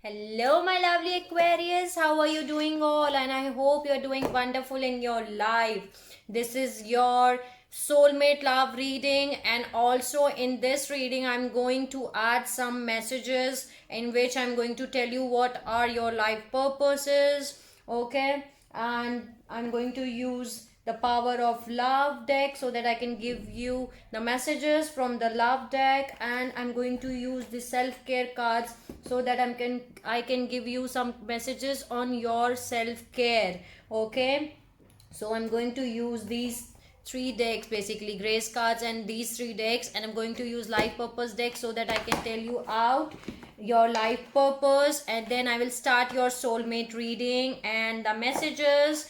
Hello, my lovely Aquarius. How are you doing all? And I hope you're doing wonderful in your life. This is your soulmate love reading, and also in this reading, I'm going to add some messages in which I'm going to tell you what are your life purposes. Okay, and I'm going to use the power of love deck so that I can give you the messages from the love deck, and I'm going to use the self-care cards so that I can give you some messages on your self-care. Okay, so I'm going to use these three decks, basically grace cards and these three decks, and I'm going to use life purpose deck so that I can tell you out your life purpose, and then I will start your soulmate reading and the messages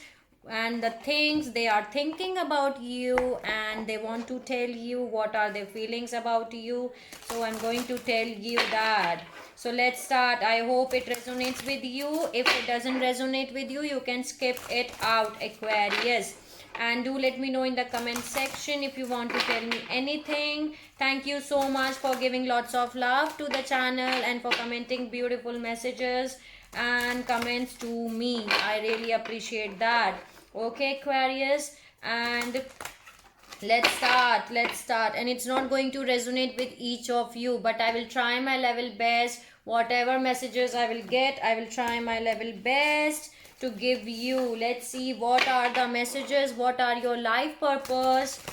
and the things they are thinking about you, and they want to tell you what are their feelings about you. So I'm going to tell you that. So let's start. I hope it resonates with you. If it doesn't resonate with you, you can skip it out, Aquarius. And do let me know in the comment section if you want to tell me anything. Thank you so much for giving lots of love to the channel and for commenting beautiful messages and comments to me. I really appreciate that. Okay, Aquarius, and let's start. And it's not going to resonate with each of you, but I will try my level best. Whatever messages I will get, I will try my level best to give you. Let's see what are the messages, what are your life purpose.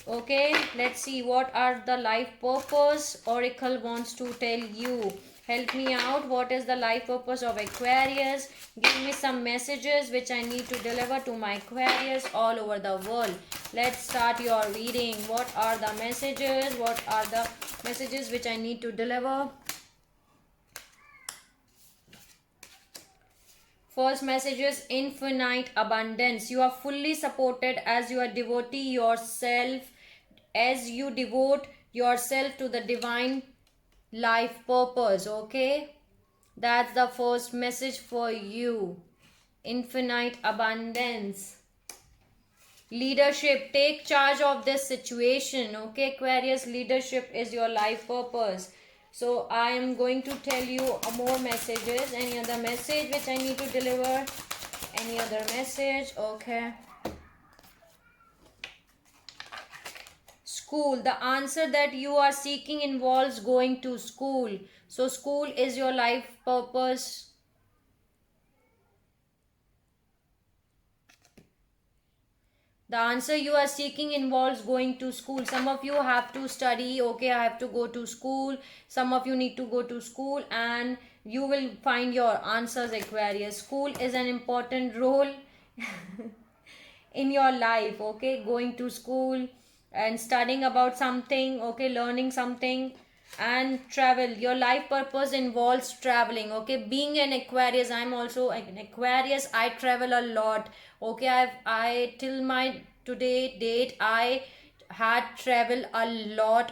Okay, let's see what are the life purpose oracle wants to tell you. Help me out. What is the life purpose of Aquarius? Give me some messages which I need to deliver to my Aquarius all over the world. Let's start your reading. What are the messages? What are the messages which I need to deliver? First message is infinite abundance. You are fully supported as you are devotee yourself, as you devote yourself to the divine life purpose. Okay, that's the first message for you. Infinite abundance. Leadership. Take charge of this situation. Okay, Aquarius, leadership is your life purpose. So I am going to tell you more messages. Any other message which I need to deliver? Any other message? Okay. School. The answer that you are seeking involves going to school. So school is your life purpose. The answer you are seeking involves going to school. Some of you have to study. Okay, I have to go to school. Some of you need to go to school, and you will find your answers, Aquarius. School is an important role in your life. Okay, going to school and studying about something. Okay, learning something. And travel. Your life purpose involves traveling. Okay, being an Aquarius, I'm also an Aquarius. I travel a lot. Okay, I till my today date I had travel a lot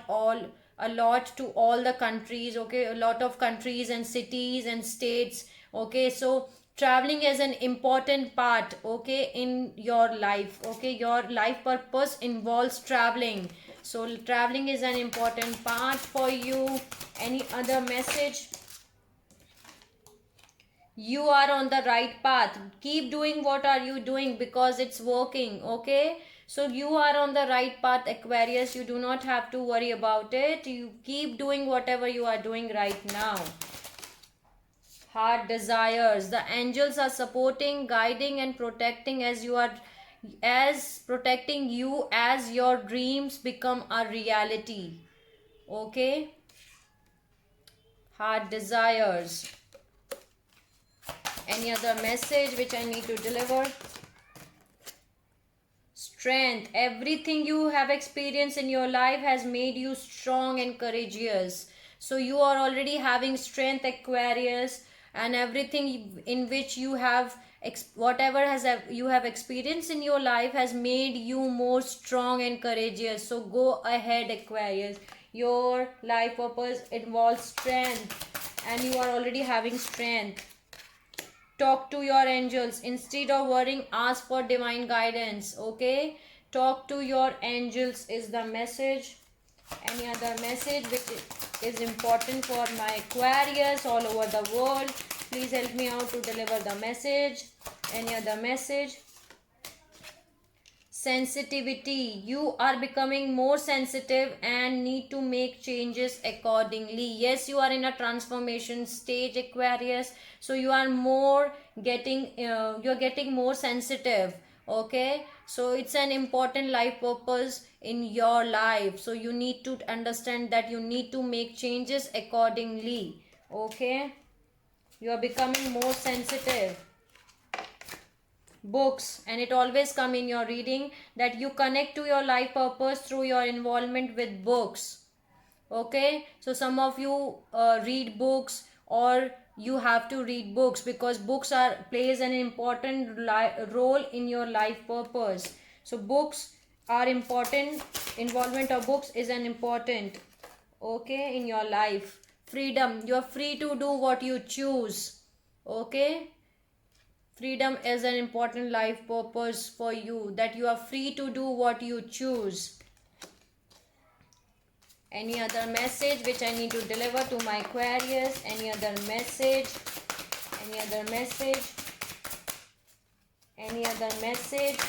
to all the countries. Okay, a lot of countries and cities and states. Okay, so traveling is an important part, okay, in your life. Okay, your life purpose involves traveling, so traveling is an important part for you. Any other message? You are on the right path. Keep doing what are you doing, because it's working. Okay, so you are on the right path, Aquarius. You do not have to worry about it. You keep doing whatever you are doing right now. Heart desires. The angels are supporting, guiding and protecting as you are, as protecting you as your dreams become a reality. Okay, heart desires. Any other message which I need to deliver? Strength. Everything you have experienced in your life has made you strong and courageous. So you are already having strength, Aquarius, and everything in which you have whatever has you have experienced in your life has made you more strong and courageous. So go ahead, Aquarius. Your life purpose involves strength, and you are already having strength. Talk to your angels instead of worrying. Ask for divine guidance. Okay, talk to your angels is the message. Any other message which is important for my Aquarius all over the world? please help me out to deliver the message. Any other message? Sensitivity. You are becoming more sensitive and need to make changes accordingly. Yes, you are in a transformation stage, Aquarius. So you are more getting, you're getting more sensitive. Okay, so it's an important life purpose in your life. So you need to understand that you need to make changes accordingly. Okay, you are becoming more sensitive. Books, and it always come in your reading that you connect to your life purpose through your involvement with books. Okay, so some of you read books, or you have to read books because books are plays an important role in your life purpose. So books are important. Involvement of books is an important, okay, in your life. Freedom. You are free to do what you choose. Okay, freedom is an important life purpose for you, that you are free to do what you choose. Any other message which I need to deliver to my Aquarius? Any other message? Any other message? Any other message?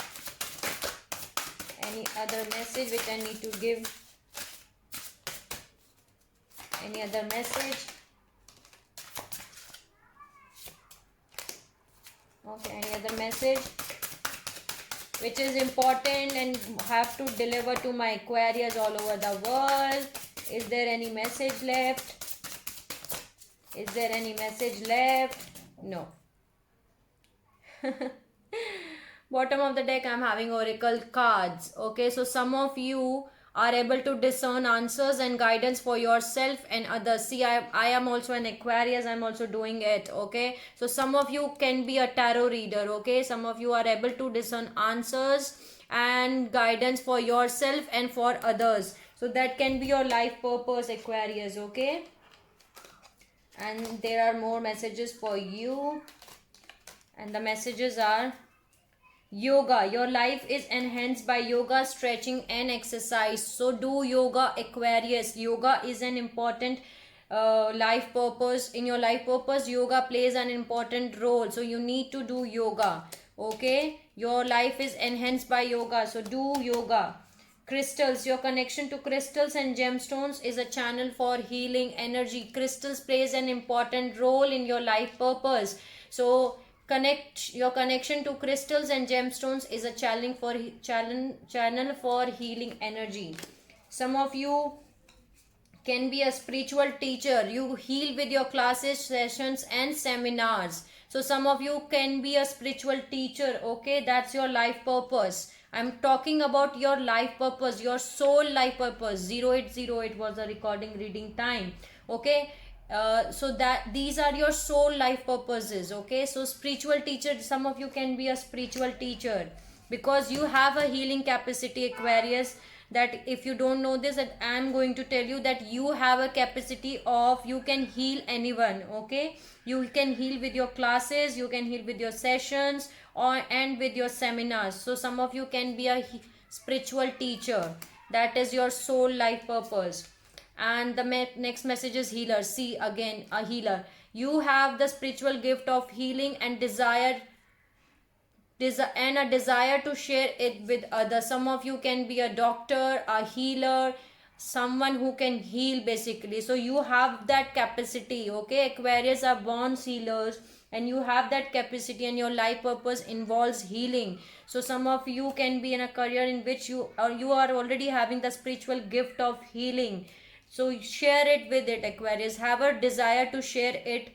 Any other message which I need to give? Any other message? Okay, any other message which is important and have to deliver to my Aquarius all over the world? Is there any message left? Is there any message left? No. Bottom of the deck, I'm having oracle cards. Okay, so some of you are able to discern answers and guidance for yourself and others. See, I am also an Aquarius. I'm also doing it. Okay, so some of you can be a tarot reader. Okay, some of you are able to discern answers and guidance for yourself and for others. So that can be your life purpose, Aquarius. Okay, and there are more messages for you, and the messages are: yoga. Your life is enhanced by yoga, stretching and exercise. So do yoga, Aquarius. Yoga is an important life purpose. In your life purpose, yoga plays an important role. So you need to do yoga. Okay, your life is enhanced by yoga, so do yoga. Crystals. Your connection to crystals and gemstones is a channel for healing energy. Crystals plays an important role in your life purpose. So your connection to crystals and gemstones is a channel for healing energy. Some of you can be a spiritual teacher. You heal with your classes, sessions and seminars. So some of you can be a spiritual teacher. Okay, that's your life purpose. I'm talking about your life purpose, your soul life purpose. 0808 was the recording reading time. Okay, so that these are your soul life purposes. Okay, so spiritual teacher, some of you can be a spiritual teacher because you have a healing capacity, Aquarius. That if you don't know this, that I'm going to tell you that you have a capacity of, you can heal anyone. Okay, you can heal with your classes, you can heal with your sessions, or and with your seminars. So some of you can be a spiritual teacher. That is your soul life purpose. And the next message is healer. See, again, a healer. You have the spiritual gift of healing and a desire to share it with others. Some of you can be a doctor, a healer, someone who can heal basically. So you have that capacity. Okay, Aquarius are born healers, and you have that capacity, and your life purpose involves healing. So some of you can be in a career in which you are already having the spiritual gift of healing. So share it with it, Aquarius. Have a desire to share it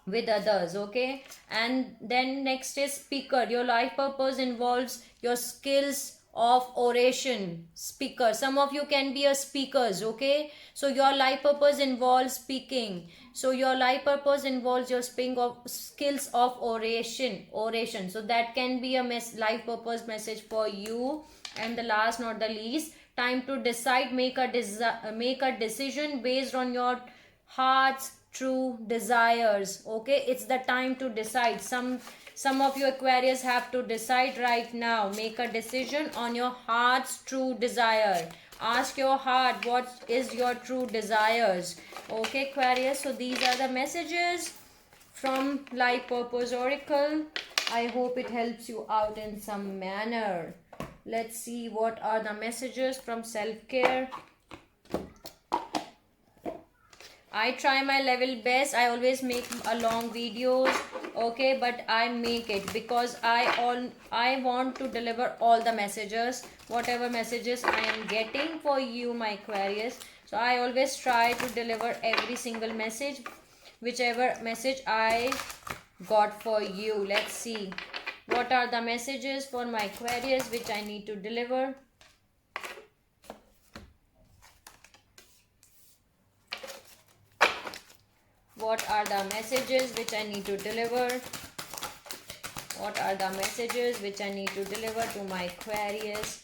with others. Okay, and then next is speaker. Your life purpose involves your skills of oration. Speaker, some of you can be a speakers. Okay, so your life purpose involves speaking. So your life purpose involves your skills of oration. So that can be a life purpose message for you. And the last not the least, time to decide. Make a decision based on your heart's true desires. Okay, it's the time to decide. Some of you Aquarius have to decide right now. Make a decision on your heart's true desire. Ask your heart, what is your true desires? Okay, Aquarius, so these are the messages from Life Purpose Oracle. I hope it helps you out in some manner. Let's see what are the messages from self-care. I try my level best. I always make a long videos, okay, but I make it because I want to deliver all the messages, whatever messages I am getting for you, my Aquarius. So I always try to deliver every single message, whichever message I got for you. Let's see what are the messages for my Aquarius which I need to deliver. What are the messages which I need to deliver? What are the messages which I need to deliver to my Aquarius?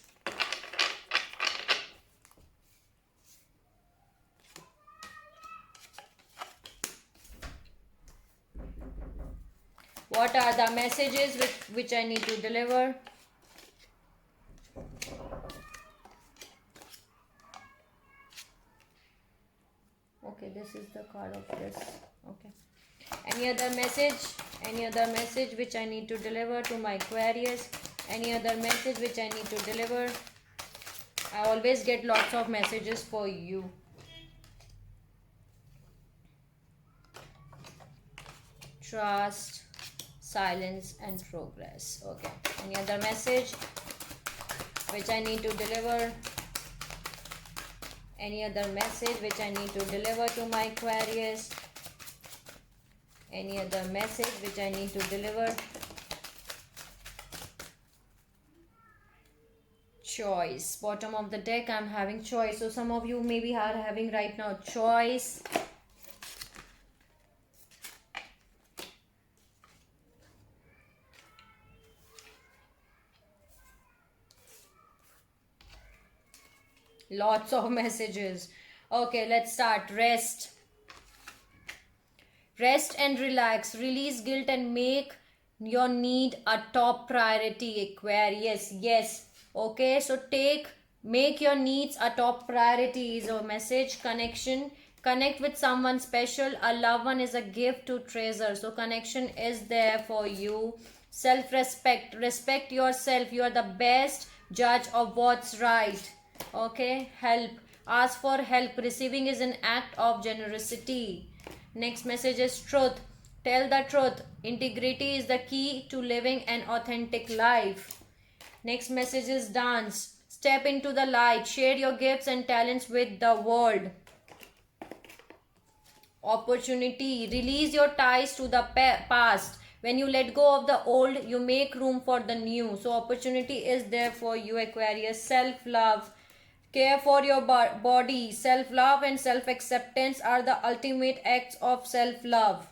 What are the messages which I need to deliver? Okay, this is the card of this. Okay. Any other message which I need to deliver to my Aquarius? Any other message which I need to deliver? I always get lots of messages for you. Trust, silence, and progress. Okay. Any other message which I need to deliver? Any other message which I need to deliver to my Aquarius? Any other message which I need to deliver? Choice. Bottom of the deck, I'm having choice. So some of you maybe are having right now choice. Lots of messages. Okay, let's start. Rest. Rest and relax. Release guilt and make your need a top priority, Aquarius. Yes. Okay, so make your needs a top priority is a message. Connection. Connect with someone special. A loved one is a gift to treasure. So connection is there for you. Self-respect. Respect yourself. You are the best judge of what's right. Okay, help. Ask for help. Receiving is an act of generosity. Next message is truth. Tell the truth. Integrity is the key to living an authentic life. Next message is dance. Step into the light. Share your gifts and talents with the world. Opportunity. Release your ties to the past. When you let go of the old, you make room for the new. So opportunity is there for you, Aquarius. Self-love. Care for your body. Self-love and self-acceptance are the ultimate acts of self-love.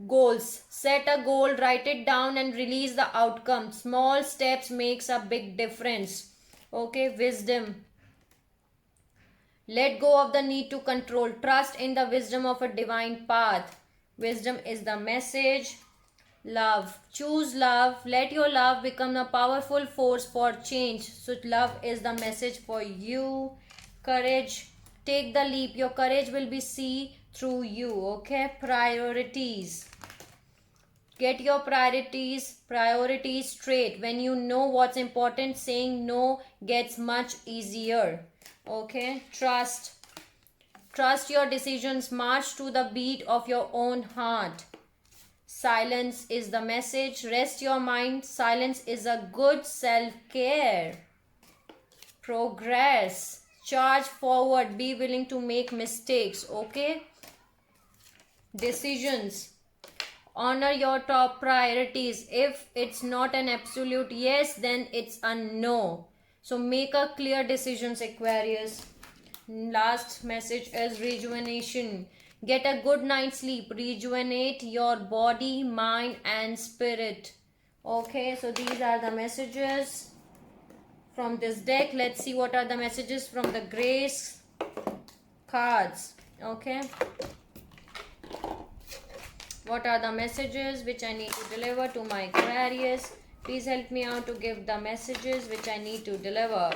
Goals. Set a goal, write it down and release the outcome. Small steps makes a big difference. Okay, wisdom. Let go of the need to control. Trust in the wisdom of a divine path. Wisdom is the message. Love. Choose love. Let your love become a powerful force for change. So love is the message for you. Courage. Take the leap. Your courage will be seen through you. Okay. Priorities. Get your priorities straight. When you know what's important, saying no gets much easier. Okay. Trust. Trust your decisions. March to the beat of your own heart. Silence is the message. Rest your mind. Silence is a good self-care. Progress. Charge forward. Be willing to make mistakes. Okay. Decisions. Honor your top priorities. If it's not an absolute yes, then it's a no. So make a clear decisions, Aquarius. Last message is rejuvenation. Get a good night's sleep. Rejuvenate your body, mind and spirit. Okay, so these are the messages from this deck. Let's see what are the messages from the Grace cards. Okay. What are the messages which I need to deliver to my Aquarius? Please help me out to give the messages which I need to deliver.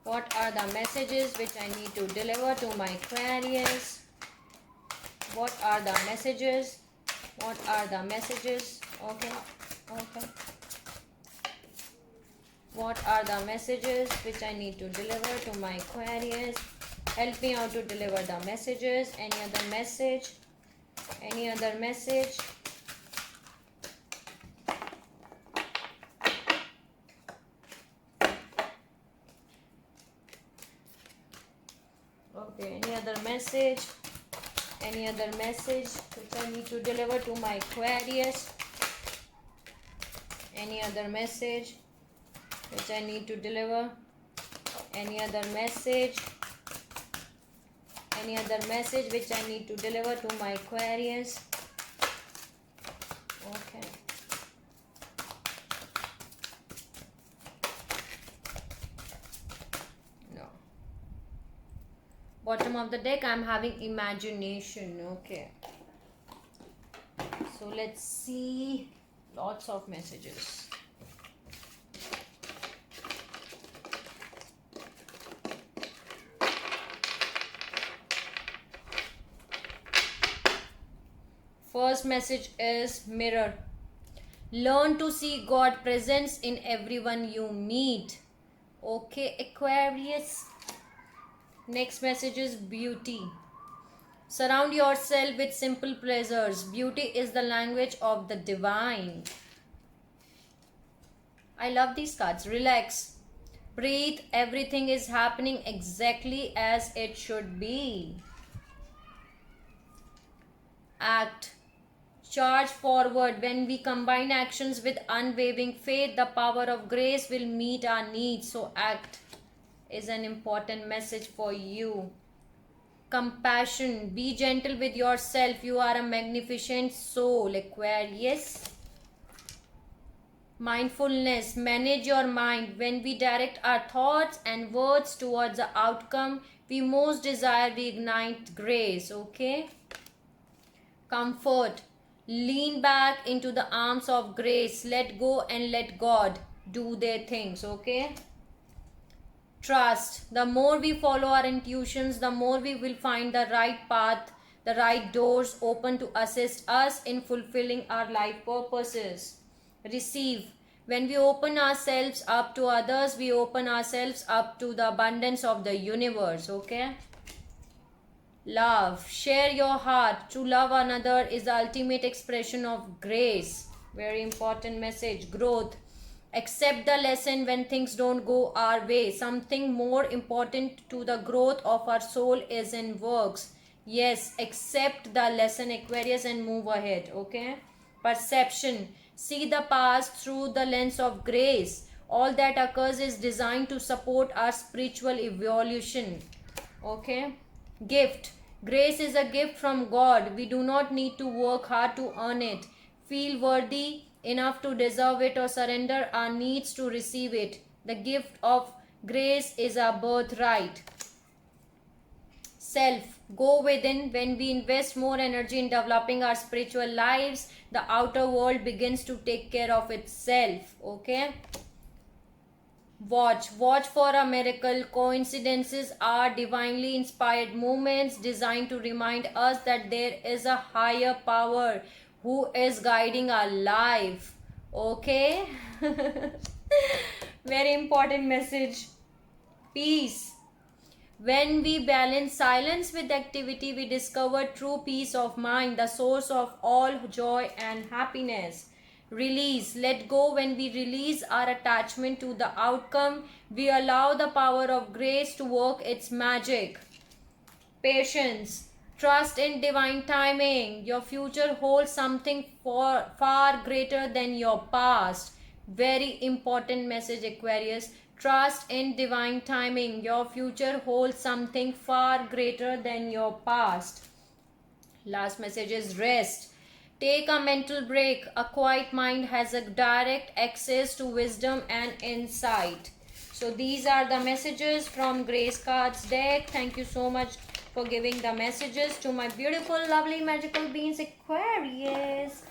What are the messages which I need to deliver to my Aquarius? What are the messages? What are the messages? Okay. Okay. What are the messages which I need to deliver to my Aquarius? Help me out to deliver the messages. Any other message? Any other message? Okay, any other message? Any other message which I need to deliver to my Aquarius? Any other message which I need to deliver? Any other message? Any other message which I need to deliver to my Aquarius? Okay. No. Bottom of the deck, I'm having imagination. Okay. So let's see. Lots of messages. First message is mirror. Learn to see God presence in everyone you meet. Okay, Aquarius. Next message is beauty. Surround yourself with simple pleasures. Beauty is the language of the divine. I love these cards. Relax. Breathe. Everything is happening exactly as it should be. Act. Charge forward. When we combine actions with unwavering faith, the power of grace will meet our needs. So act is an important message for you. Compassion. Be gentle with yourself. You are a magnificent soul, Aquarius. Mindfulness. Manage your mind. When we direct our thoughts and words towards the outcome we most desire, we ignite grace. Okay. Comfort. Lean back into the arms of grace. Let go and let God do their things. Okay. Trust. The more we follow our intuitions, the more we will find the right path, the right doors open to assist us in fulfilling our life purposes. Receive. When we open ourselves up to others, we open ourselves up to the abundance of the universe. Okay. Love. Share your heart. To love another is the ultimate expression of grace. Very important message. Growth. Accept the lesson when things don't go our way. Something more important to the growth of our soul is in works. Yes, accept the lesson, Aquarius, and move ahead. Okay. Perception. See the past through the lens of grace. All that occurs is designed to support our spiritual evolution. Okay. Gift. Grace is a gift from God. We do not need to work hard to earn it. Feel worthy enough to deserve it or surrender our needs to receive it. The gift of grace is our birthright. Self. Go within. When we invest more energy in developing our spiritual lives, the outer world begins to take care of itself. Okay. Watch. Watch for a miracle. Coincidences are divinely inspired moments designed to remind us that there is a higher power who is guiding our life. Okay. Very important message. Peace. When we balance silence with activity, we discover true peace of mind, the source of all joy and happiness. Release. Let go. When we release our attachment to the outcome, we allow the power of grace to work its magic. Patience. Trust in divine timing. Your future holds something far greater than your past. Very important message, Aquarius. Trust in divine timing. Your future holds something far greater than your past. Last message is rest. Take a mental break. A quiet mind has a direct access to wisdom and insight. So these are the messages from Grace Cards deck. Thank you so much for giving the messages to my beautiful, lovely, magical beings, Aquarius.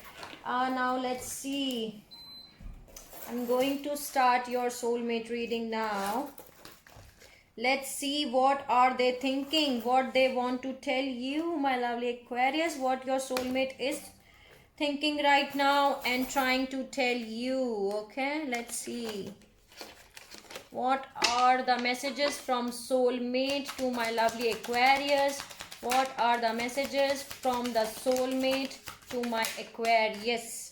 Now let's see. I'm going to start your soulmate reading now. Let's see what are they thinking, what they want to tell you, my lovely Aquarius, what your soulmate is thinking right now and trying to tell you. Okay, let's see. What are the messages from soulmate to my lovely Aquarius? What are the messages from the soulmate to my Aquarius?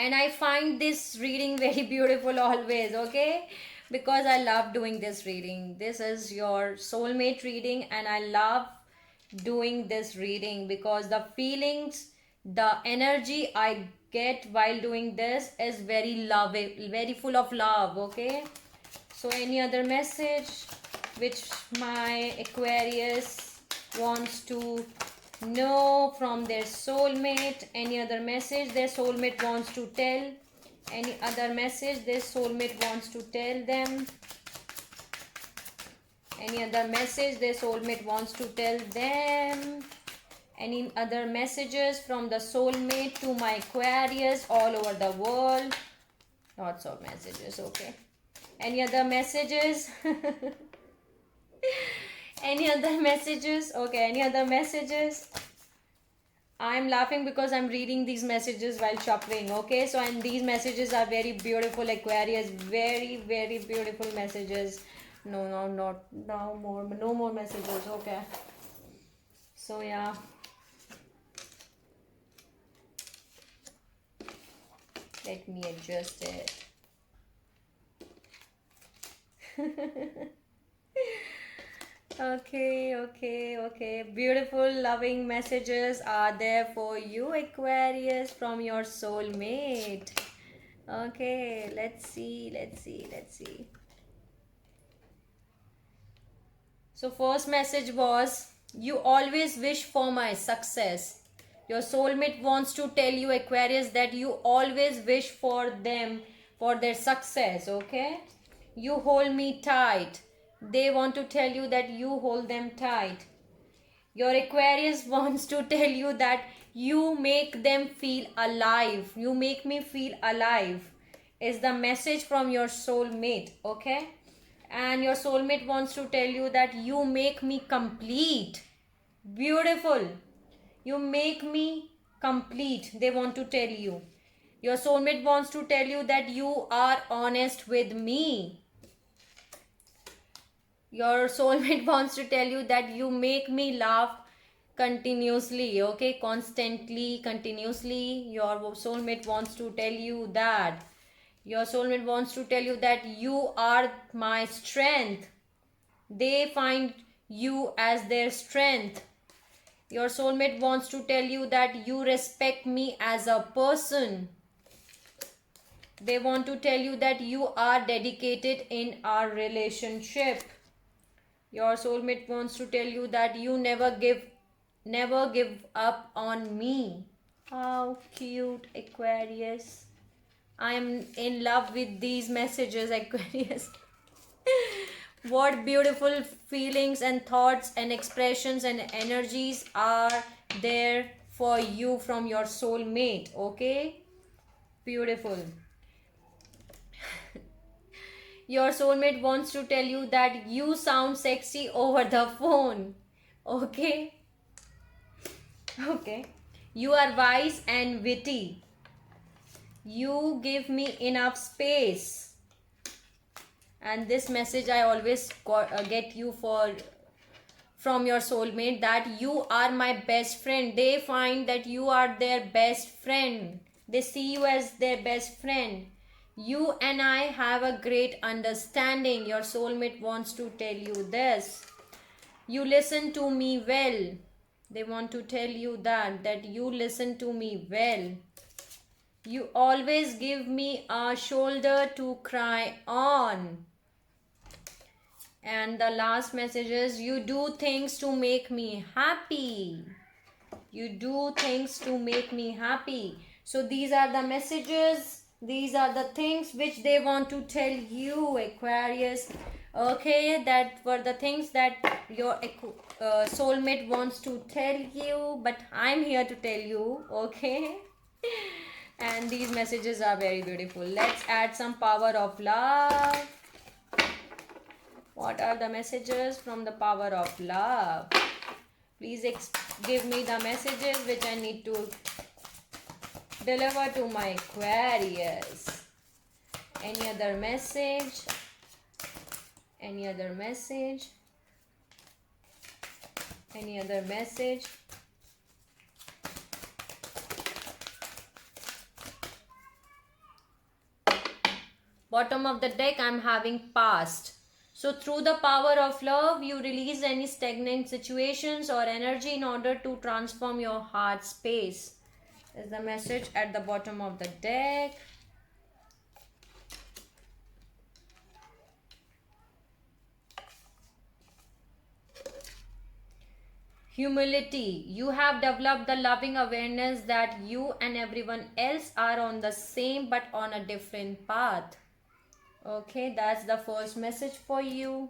And I find this reading very beautiful always, okay, because I love doing this reading. This is your soulmate reading and I love doing this reading because the feelings, the energy I get while doing this is very love, very full of love. Okay, so any other message which my Aquarius wants to know from their soulmate? Any other message their soulmate wants to tell? Any other message their soulmate wants to tell them? Any other message their soulmate wants to tell them? Any other messages from the soulmate to my Aquarius all over the world? Lots of messages. Okay, any other messages? Any other messages? Okay, any other messages? I'm laughing because I'm reading these messages while shopping. Okay, so and these messages are very beautiful, Aquarius. Very, very beautiful messages. No, no more messages. Okay, so yeah, let me adjust it. Okay. Beautiful, loving messages are there for you, Aquarius, from your soulmate. Okay, let's see. So first message was, you always wish for my success. Your soulmate wants to tell you, Aquarius, that you always wish for them, for their success. Okay, you hold me tight. They want to tell you that you hold them tight. Your Aquarius wants to tell you that you make them feel alive. You make me feel alive is the message from your soulmate. Okay, and your soulmate wants to tell you that you make me complete. Beautiful. You make me complete, they want to tell you. Your soulmate wants to tell you that you are honest with me. Your soulmate wants to tell you that you make me laugh continuously. Okay, constantly, continuously. Your soulmate wants to tell you that. Your soulmate wants to tell you that you are my strength. They find you as their strength. Your soulmate wants to tell you that you respect me as a person. They want to tell you that you are dedicated in our relationship. Your soulmate wants to tell you that you never give up on me. How cute, Aquarius. I am in love with these messages, Aquarius. What beautiful feelings and thoughts and expressions and energies are there for you from your soulmate. Okay, beautiful. Your soulmate wants to tell you that you sound sexy over the phone. Okay, you are wise and witty. You give me enough space. And this message I always get you from your soulmate, that you are my best friend. They find that you are their best friend. They see you as their best friend. You and I have a great understanding. Your soulmate wants to tell you this. You listen to me well. They want to tell you that you listen to me well. You always give me a shoulder to cry on. And the last message is, you do things to make me happy. You do things to make me happy. So these are the messages. These are the things which they want to tell you, Aquarius. Okay, that were the things that your soulmate wants to tell you. But I'm here to tell you, okay? And these messages are very beautiful. Let's add some power of love. What are the messages from the power of love? Please give me the messages which I need to deliver to my Aquarius. Any other message? Any other message? Any other message? Bottom of the deck, I'm having past. So through the power of love, you release any stagnant situations or energy in order to transform your heart space. Is the message at the bottom of the deck. Humility. You have developed the loving awareness that you and everyone else are on the same but on a different path. Okay, that's the first message for you.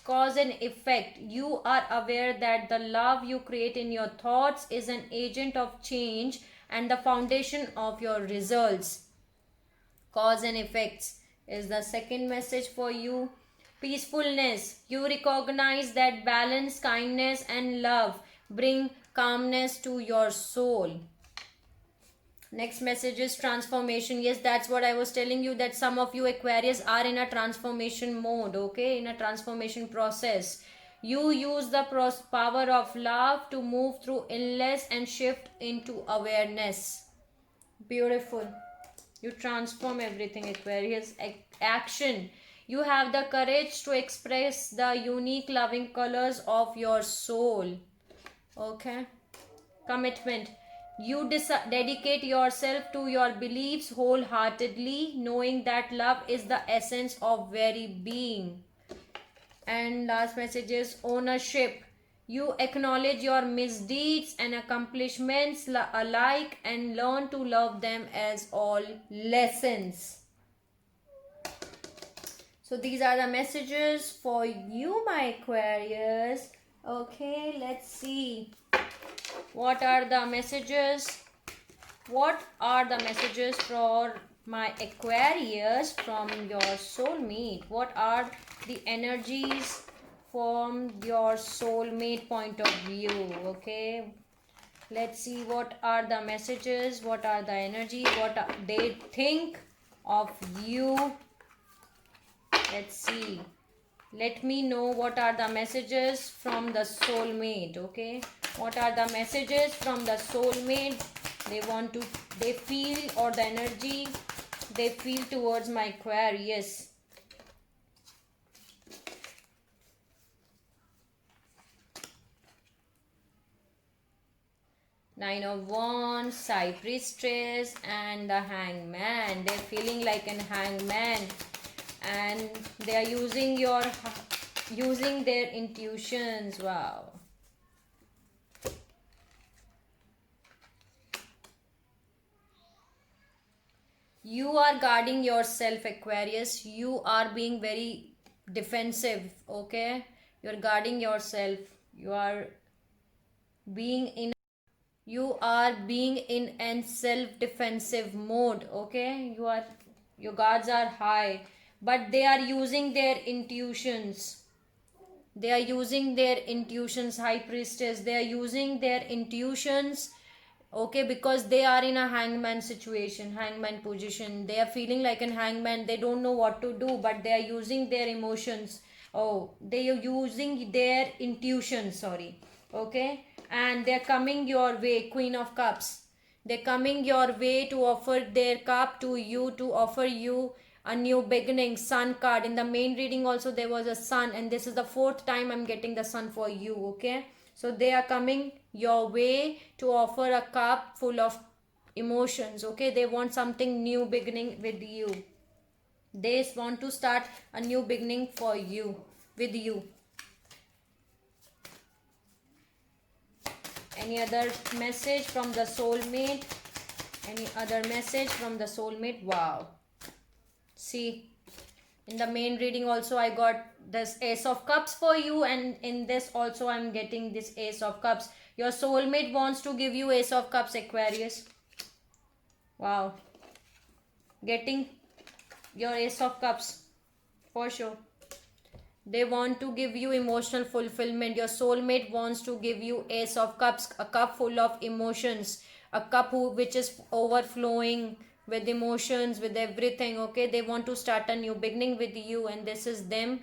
Cause and effect. You are aware that the love you create in your thoughts is an agent of change and the foundation of your results. Cause and effects is the second message for you. Peacefulness. You recognize that balance, kindness, and love bring calmness to your soul. Next message is transformation. Yes, that's what I was telling you, that some of you Aquarius are in a transformation mode, okay, in a transformation process. You use the power of love to move through illness and shift into awareness. Beautiful. You transform everything, Aquarius. Action. You have the courage to express the unique loving colors of your soul. Okay. Commitment. You dedicate yourself to your beliefs wholeheartedly, knowing that love is the essence of very being. And last message is ownership. You acknowledge your misdeeds and accomplishments alike and learn to love them as all lessons. So these are the messages for you, my Aquarius. Okay, let's see. What are the messages? What are the messages for my Aquarius from your soulmate? What are the energies from your soulmate point of view? Okay, let's see what are the messages, what are the energies, what they think of you. Let's see. Let me know what are the messages from the soulmate. Okay, what are the messages from the soulmate they feel, or the energy they feel towards my Aquarius. Nine of Wands, High Priestess, and the Hangman. They're feeling like an hangman, and they are using their intuitions. Wow. You are guarding yourself, Aquarius. You are being very defensive. Okay, you're guarding yourself. You are being in an self-defensive mode. Okay, your guards are high, but they are using their intuitions. They are using their intuitions, High Priestess. They are using their intuitions, okay, because they are in a hangman situation, hangman position. They are feeling like a hangman. They don't know what to do, but they are using their emotions. Oh, they are using their intuition, sorry. Okay, and they're coming your way, Queen of Cups. They're coming your way to offer their cup to you, to offer you a new beginning. Sun card. In the main reading also there was a sun, and this is the fourth time I'm getting the sun for you. Okay, so they are coming your way to offer a cup full of emotions. Okay, they want something new beginning with you. They want to start a new beginning for you, with you. Any other message from the soulmate? Any other message from the soulmate? Wow. See, in the main reading also I got this Ace of Cups for you, and in this also I'm getting this Ace of Cups. Your soulmate wants to give you Ace of Cups, Aquarius. Wow. Getting your Ace of Cups. For sure. They want to give you emotional fulfillment. Your soulmate wants to give you Ace of Cups, a cup full of emotions, a cup which is overflowing with emotions, with everything. Okay, they want to start a new beginning with you, and this is them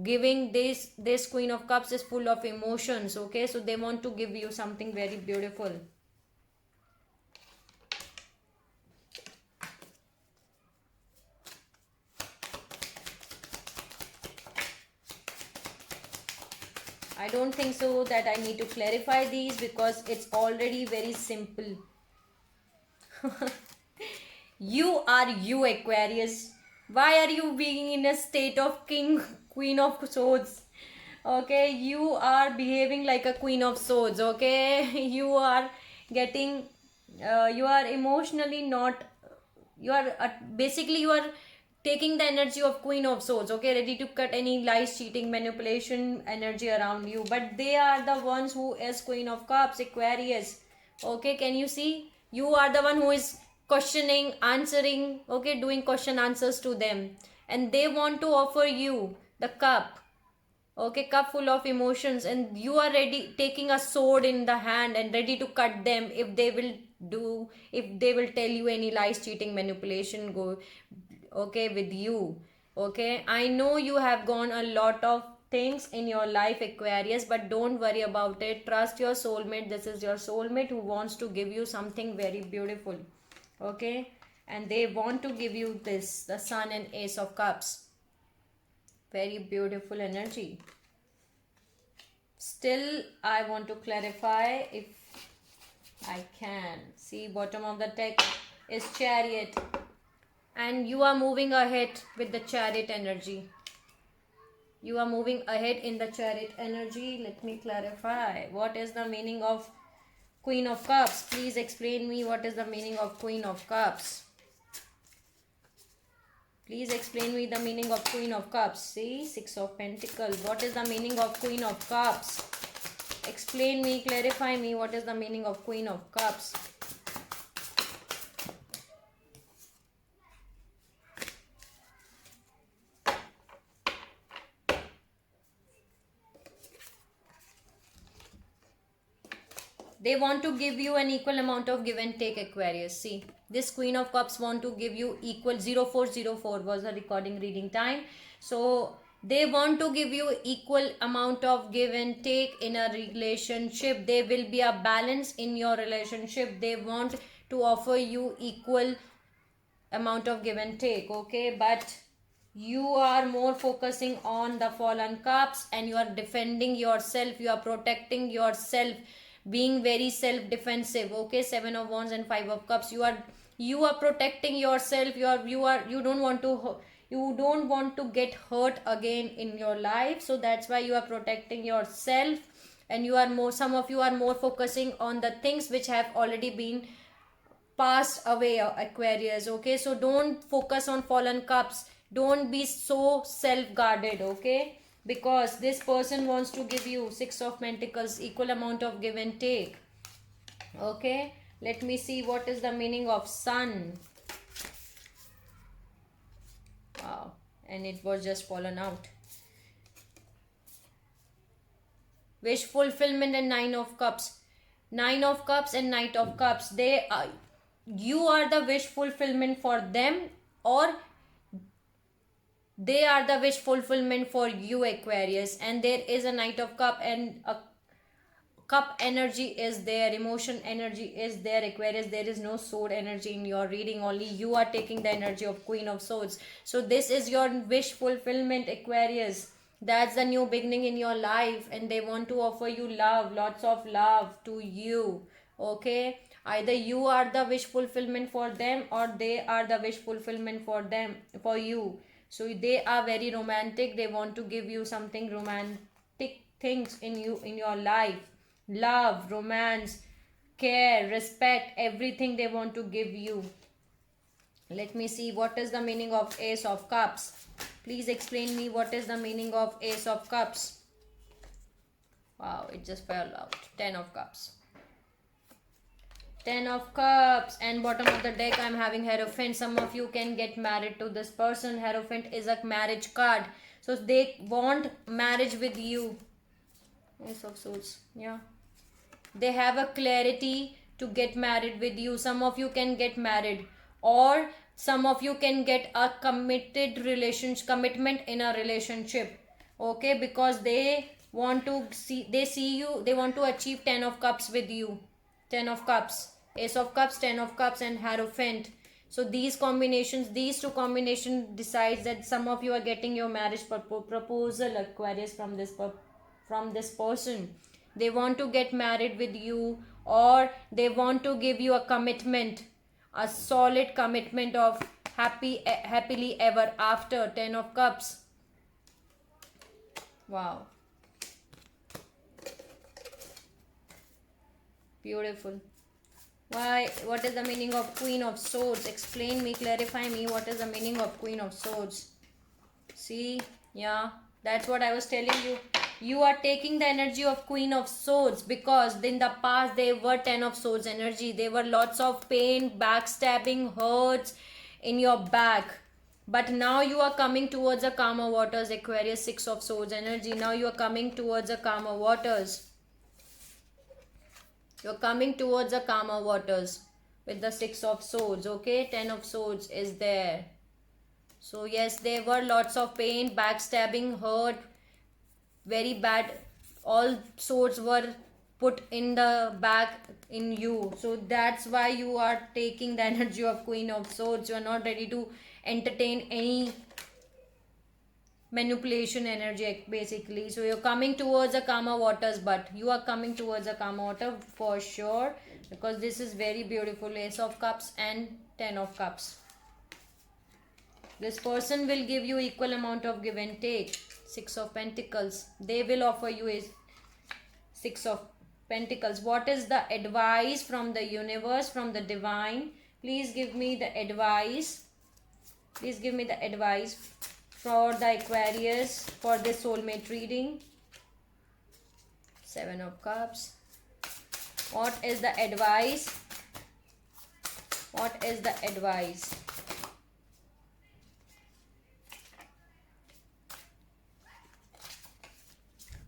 giving this Queen of Cups is full of emotions. Okay, so they want to give you something very beautiful. I don't think so that I need to clarify these because it's already very simple. You are you, Aquarius. Why are you being in a state of queen of swords? Okay, you are behaving like a queen of swords. Okay, you are getting, you are emotionally not, you are basically you are taking the energy of queen of swords. Okay, ready to cut any lies, cheating, manipulation energy around you. But they are the ones who is queen of cups, Aquarius. Okay, can you see? You are the one who is questioning, answering, okay, doing question answers to them, and they want to offer you the cup. Okay, cup full of emotions, and you are ready, taking a sword in the hand and ready to cut them if they will do, if they will tell you any lies, cheating, manipulation, go, okay, with you. Okay, I know you have gone a lot of things in your life, Aquarius, but don't worry about it. Trust your soulmate. This is your soulmate who wants to give you something very beautiful. Okay, and they want to give you this, the Sun and Ace of Cups. Very beautiful energy. Still, I want to clarify if I can. See, bottom of the deck is Chariot, and you are moving ahead with the Chariot energy. You are moving ahead in the Chariot energy. Let me clarify. What is the meaning of Queen of Cups? Please explain me what is the meaning of Queen of Cups. Please explain me the meaning of Queen of Cups. See, Six of Pentacles. What is the meaning of Queen of Cups? Explain me, clarify me what is the meaning of Queen of Cups. They want to give you an equal amount of give and take, Aquarius. See, this Queen of Cups want to give you equal. 0404 was the recording reading time. So they want to give you equal amount of give and take in a relationship. There will be a balance in your relationship. They want to offer you equal amount of give and take. Okay, but you are more focusing on the fallen cups, and you are defending yourself, you are protecting yourself, being very self defensive. Okay, Seven of Wands and Five of Cups. You are protecting yourself. You don't want to, you don't want to get hurt again in your life, so that's why you are protecting yourself. And you are more, some of you are more focusing on the things which have already been passed away, Aquarius. Okay, so don't focus on fallen cups. Don't be so self guarded. Okay, because this person wants to give you Six of Pentacles, equal amount of give and take. Okay, let me see what is the meaning of Sun. Wow, and it was just fallen out. Wish fulfillment and Nine of Cups. Nine of Cups and Knight of Cups. They are, you are the wish fulfillment for them, or they are the wish fulfillment for you, Aquarius. And there is a Knight of Cup, and a cup energy is there, emotion energy is there, Aquarius. There is no sword energy in your reading, only you are taking the energy of Queen of Swords. So this is your wish fulfillment, Aquarius. That's the new beginning in your life, and they want to offer you love, lots of love to you. Okay, either you are the wish fulfillment for them, or they are the wish fulfillment for them, for you. So they are very romantic. They want to give you something romantic things in you, in your life. Love, romance, care, respect, everything they want to give you. Let me see what is the meaning of Ace of Cups. Please explain me what is the meaning of Ace of Cups. Wow, it just fell out. Ten of Cups. Ten of Cups, and bottom of the deck I'm having Hierophant. Some of you can get married to this person. Hierophant is a marriage card, so they want marriage with you. Ace of Swords, yeah. They have a clarity to get married with you. Some of you can get married, or some of you can get a commitment in a relationship. Okay, because they want to see, they see you, they want to achieve 10 of Cups with you. 10 of Cups, Ace of Cups, 10 of Cups, and Hierophant. So these combinations, these two combinations decides that some of you are getting your marriage proposal, Aquarius, from this person. They want to get married with you, or they want to give you a commitment, a solid commitment of happily ever after. 10 of Cups. Wow, beautiful. Why? What is the meaning of Queen of Swords? Explain me, clarify me, what is the meaning of Queen of Swords? See, yeah, that's what I was telling you. You are taking the energy of Queen of Swords, because in the past they were 10 of Swords energy. There were lots of pain, backstabbing, hurts in your back. But now you are coming towards a calmer waters, Aquarius. 6 of Swords energy. Now you are coming towards a calmer waters. You're coming towards the calmer waters with the 6 of Swords. Okay, 10 of Swords is there. So yes, there were lots of pain, backstabbing, hurt, very bad. All swords were put in the back in you. So that's why you are taking the energy of Queen of Swords. You are not ready to entertain any manipulation energy, basically. So you're coming towards a calmer waters, but you are coming towards a calmer water for sure, because this is very beautiful. Ace of Cups and 10 of Cups. This person will give you equal amount of give and take. 6 of Pentacles. They will offer you a 6 of Pentacles. What is the advice from the universe, from the divine? Please give me the advice. Please give me the advice for the Aquarius for this soulmate reading. 7 of Cups. What is the advice? What is the advice?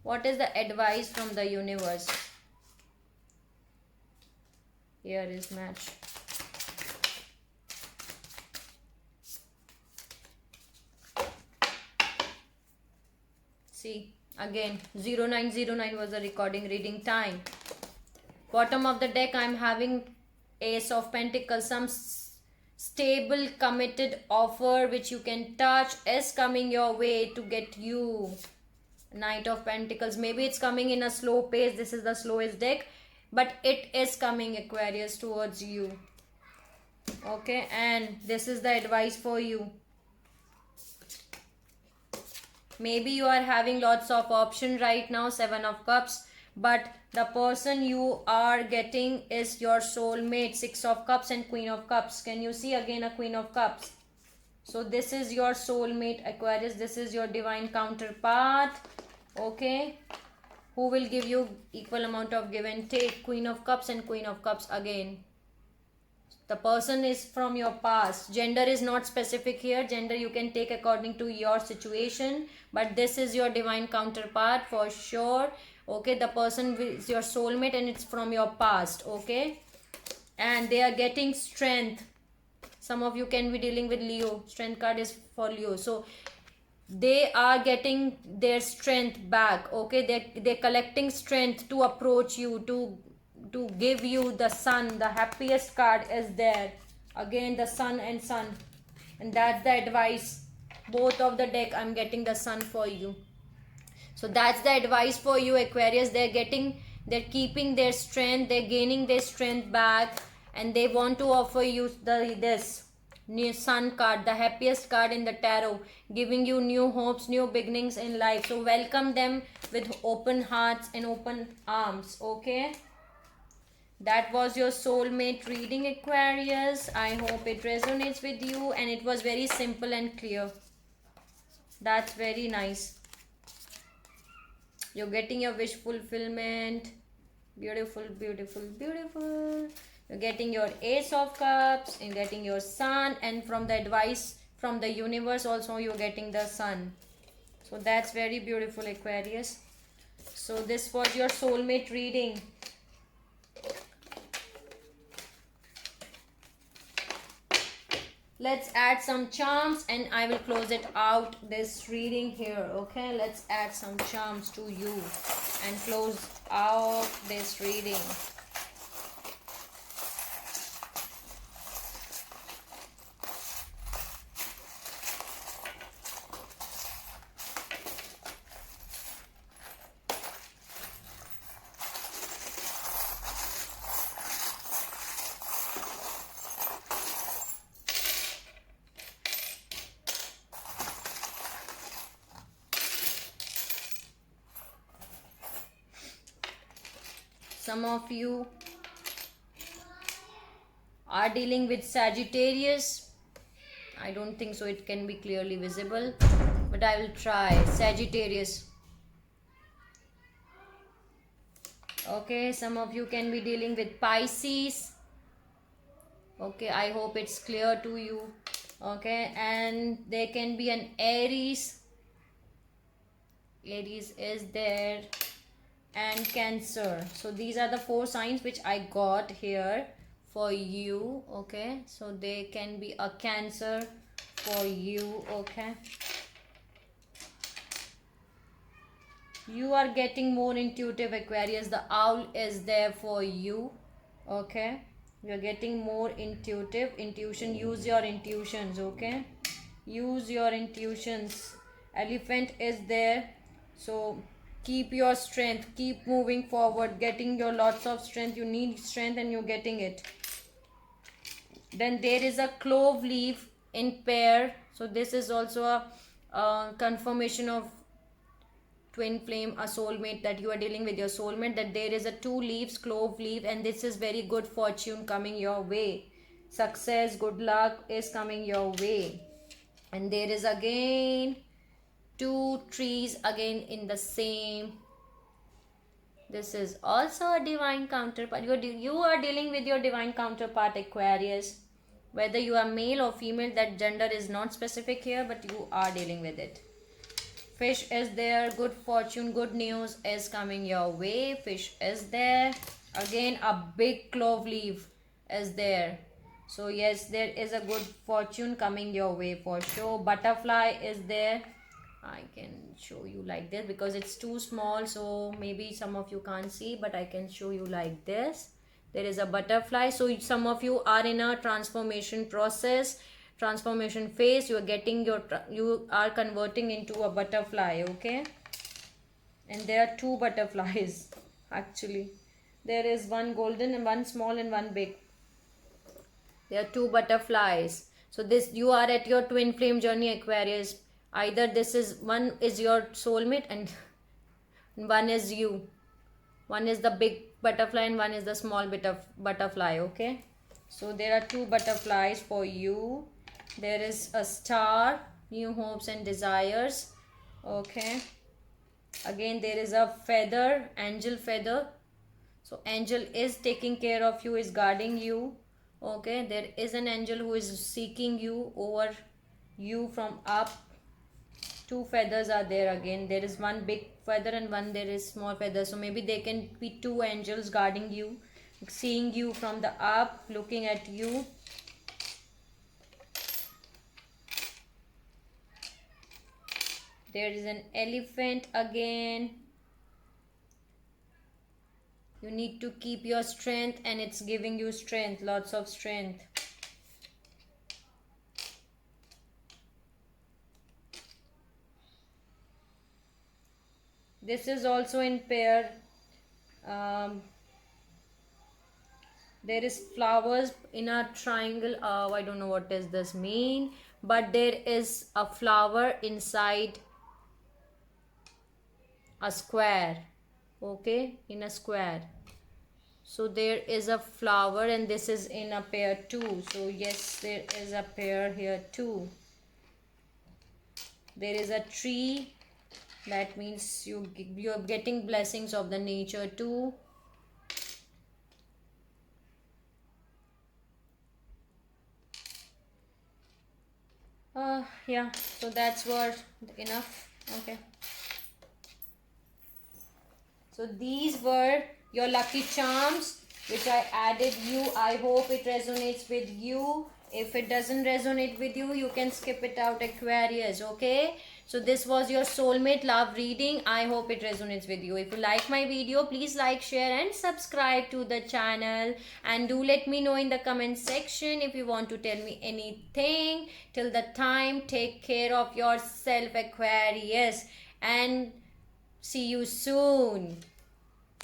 What is the advice from the universe? Here is match. See, again 0909 was the recording reading time. Bottom of the deck I'm having Ace of Pentacles. Some stable committed offer which you can touch is coming your way to get you. Knight of Pentacles. Maybe it's coming in a slow pace. This is the slowest deck, but it is coming, Aquarius, towards you. Okay, and this is the advice for you. Maybe you are having lots of option right now. 7 of Cups, but the person you are getting is your soulmate. 6 of Cups and Queen of Cups. Can you see again a Queen of Cups? So this is your soulmate, Aquarius. This is your divine counterpart. Okay, who will give you equal amount of give and take. Queen of Cups and Queen of Cups again. The person is from your past. Gender is not specific here. Gender you can take according to your situation, but this is your divine counterpart for sure. Okay, the person is your soulmate and it's from your past. Okay, and they are getting strength. Some of you can be dealing with Leo. Strength card is for Leo. So they are getting their strength back. Okay, they're collecting strength to approach you, to give you the Sun. The happiest card is there. Again, the Sun and Sun. And that's the advice. Both of the deck, I'm getting the Sun for you. So that's the advice for you, Aquarius. They're keeping their strength. They're gaining their strength back. And they want to offer you this new Sun card, the happiest card in the tarot, giving you new hopes, new beginnings in life. So welcome them with open hearts and open arms. Okay, that was your soulmate reading, Aquarius. I hope it resonates with you, and it was very simple and clear. That's very nice. You're getting your wish fulfillment. Beautiful, beautiful, beautiful. You're getting your Ace of Cups, and getting your Sun, and from the advice from the universe also you're getting the Sun. So that's very beautiful, Aquarius. So this was your soulmate reading. Let's add some charms and I will close it out this reading here. Okay, let's add some charms to you and close out this reading. Some of you are dealing with Sagittarius. I don't think so it can be clearly visible, but I will try. Sagittarius. Okay, some of you can be dealing with Pisces. Okay, I hope it's clear to you. Okay, and there can be an Aries. Aries is there. And Cancer. So these are the 4 signs which I got here for you. Okay, so they can be a Cancer for you. Okay, you are getting more intuitive, Aquarius. The owl is there for you. Okay, you're getting more intuition. Use your intuitions. Okay, use your intuitions. Elephant is there, so keep your strength, keep moving forward, getting your lots of strength. You need strength and you're getting it. Then there is a clove leaf in pair, so this is also a confirmation of twin flame, a soulmate, that you are dealing with your soulmate, that there is a 2 leaves, clove leaf, and this is very good fortune coming your way. Success, good luck is coming your way. And there is again 2 trees again in the same. This is also a divine counterpart. You are dealing with your divine counterpart, Aquarius. Whether you are male or female, that gender is not specific here, but you are dealing with it. Fish is there. Good fortune, good news is coming your way. Fish is there. Again, a big clove leaf is there. So yes, there is a good fortune coming your way for sure. Butterfly is there. I can show you like this because it's too small, so maybe some of you can't see, but I can show you like this. There is a butterfly. So some of you are in a transformation process, transformation phase. You are converting into a butterfly. Okay, and there are 2 butterflies actually. There is one golden and one small and one big. There are 2 butterflies. So this, you are at your twin flame journey, Aquarius. Either this is, one is your soulmate and one is you. One is the big butterfly and one is the small bit of butterfly. Okay, so there are 2 butterflies for you. There is a star, new hopes and desires. Okay, again there is a feather, angel feather. So angel is taking care of you, is guarding you. Okay, there is an angel who is seeking you over you from up. 2 feathers are there. Again there is one big feather and one there is small feather, so maybe there can be 2 angels guarding you, seeing you from the up, looking at you. There is an elephant again. You need to keep your strength and it's giving you strength, lots of strength. This is also in pair. There is flowers in a triangle. I don't know what does this mean, but there is a flower inside a square. Okay, in a square. So there is a flower and this is in a pair too. So yes, there is a pair here too. There is a tree. That means you're getting blessings of the nature too. Yeah, so that's what enough. Okay. So these were your lucky charms which I added you. I hope it resonates with you. If it doesn't resonate with you, you can skip it out, Aquarius. Okay. So this was your soulmate love reading. I hope it resonates with you. If you like my video, please like, share and subscribe to the channel. And do let me know in the comment section if you want to tell me anything. Till the time, take care of yourself, Aquarius. And see you soon.